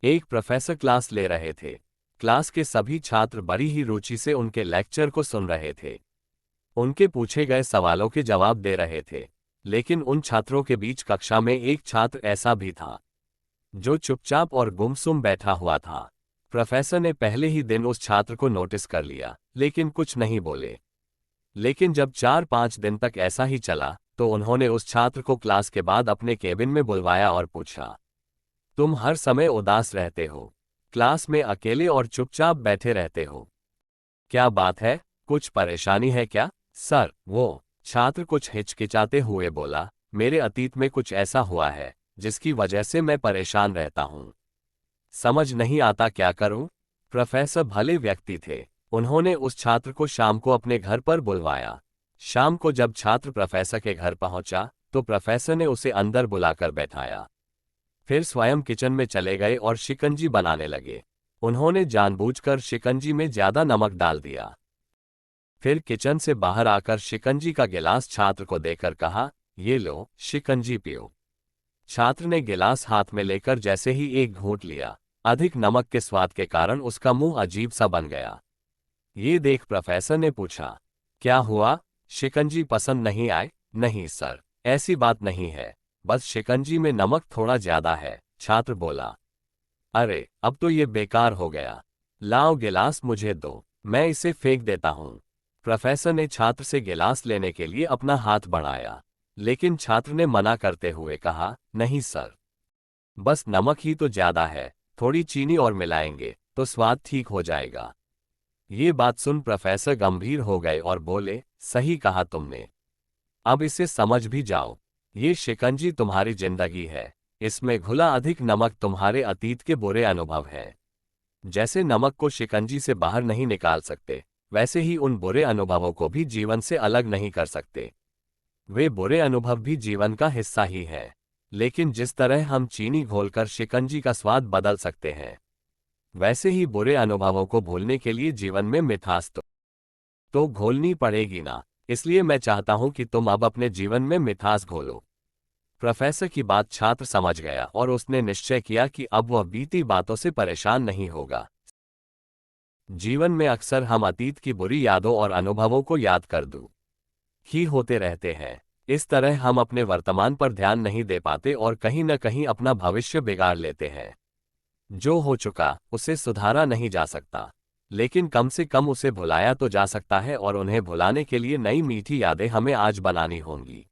एक professor class ले रहे थे। क्लास के सभी छात्र बड़ी ही रुचि से उनके लेक्चर को सुन रहे थे। उनके पूछे गए सवालों के जवाब दे रहे थे। लेकिन उन छात्रों के बीच कक्षा में एक छात्र ऐसा भी था जो चुपचाप और गुमसुम बैठा हुआ था। प्रोफेसर ने पहले ही दिन उस छात्र को नोटिस कर लिया, लेकिन कुछ नहीं बोले। लेकिन जब 4-5 दिन तक ऐसा ही चला, तो उन्होंने उस छात्र को क्लास के बाद अपने केबिन में बुलवाया और पूछा, तुम हर समय उदास रहते हो, क्लास में अकेले और चुपचाप बैठे रहते हो, क्या बात है, कुछ परेशानी है क्या? सर, वो छात्र कुछ हिचकिचाते हुए बोला, मेरे अतीत में कुछ ऐसा हुआ है जिसकी वजह से मैं परेशान रहता हूं। समझ नहीं आता क्या करूं? प्रोफेसर भले व्यक्ति थे। उन्होंने उस छात्र को शाम को अपने घर पर बुलवाया। शाम को जब छात्र प्रोफेसर के घर पहुंचा, तो प्रोफेसर ने उसे अंदर बुलाकर बैठाया। फिर स्वयं किचन में चले गए और शिकंजी बनाने लगे। उन्होंने जानबूझकर शिकंजी में ज्यादा नमक डाल दिया। फिर किचन से बाहर आकर शिकंजी का गिलास छात्र को देकर कहा, ये लो, शिकंजी पियो। छात्र ने गिलास हाथ में लेकर जैसे ही एक घूंट लिया, अधिक नमक के स्वाद के कारण उसका मुंह अजीब सा बन गया। ये देख प्रोफेसर ने पूछा, क्या हुआ, शिकंजी पसंद नहीं आए? नहीं सर, ऐसी बात नहीं है, बस शिकंजी में नमक थोड़ा ज्यादा है, छात्र बोला। अरे, अब तो ये बेकार हो गया। लाओ गिलास मुझे दो, मैं इसे फेंक देता हूं। प्रोफेसर ने छात्र से गिलास लेने के लिए अपना हाथ बढ़ाया, लेकिन छात्र ने मना करते हुए कहा, नहीं सर, बस नमक ही तो ज्यादा है, थोड़ी चीनी और मिलाएंगे तो स्वाद ठीक हो जाएगा। ये बात सुन प्रोफेसर गंभीर हो गए और बोले, सही कहा तुमने, अब इसे समझ भी जाओ। ये शिकंजी तुम्हारी जिंदगी है, इसमें घुला अधिक नमक तुम्हारे अतीत के बुरे अनुभव हैं। जैसे नमक को शिकंजी से बाहर नहीं निकाल सकते, वैसे ही उन बुरे अनुभवों को भी जीवन से अलग नहीं कर सकते। वे बुरे अनुभव भी जीवन का हिस्सा ही हैं। लेकिन जिस तरह हम चीनी घोलकर शिकंजी का स्वाद बदल सकते हैं, वैसे ही बुरे अनुभवों को भूलने के लिए जीवन में मिठास तो घोलनी पड़ेगी ना। इसलिए मैं चाहता हूं कि तुम अब अपने जीवन में मिठास घोलो। प्रोफेसर की बात छात्र समझ गया और उसने निश्चय किया कि अब वह बीती बातों से परेशान नहीं होगा। जीवन में अक्सर हम अतीत की बुरी यादों और अनुभवों को याद कर दूं ही होते रहते हैं। इस तरह हम अपने वर्तमान पर ध्यान नहीं दे पाते और कहीं न कहीं अपना भविष्य बिगाड़ लेते हैं। जो हो चुका उसे सुधारा नहीं जा सकता, लेकिन कम से कम उसे भुलाया तो जा सकता है, और उन्हें भुलाने के लिए नई मीठी यादें हमें आज बनानी होंगी।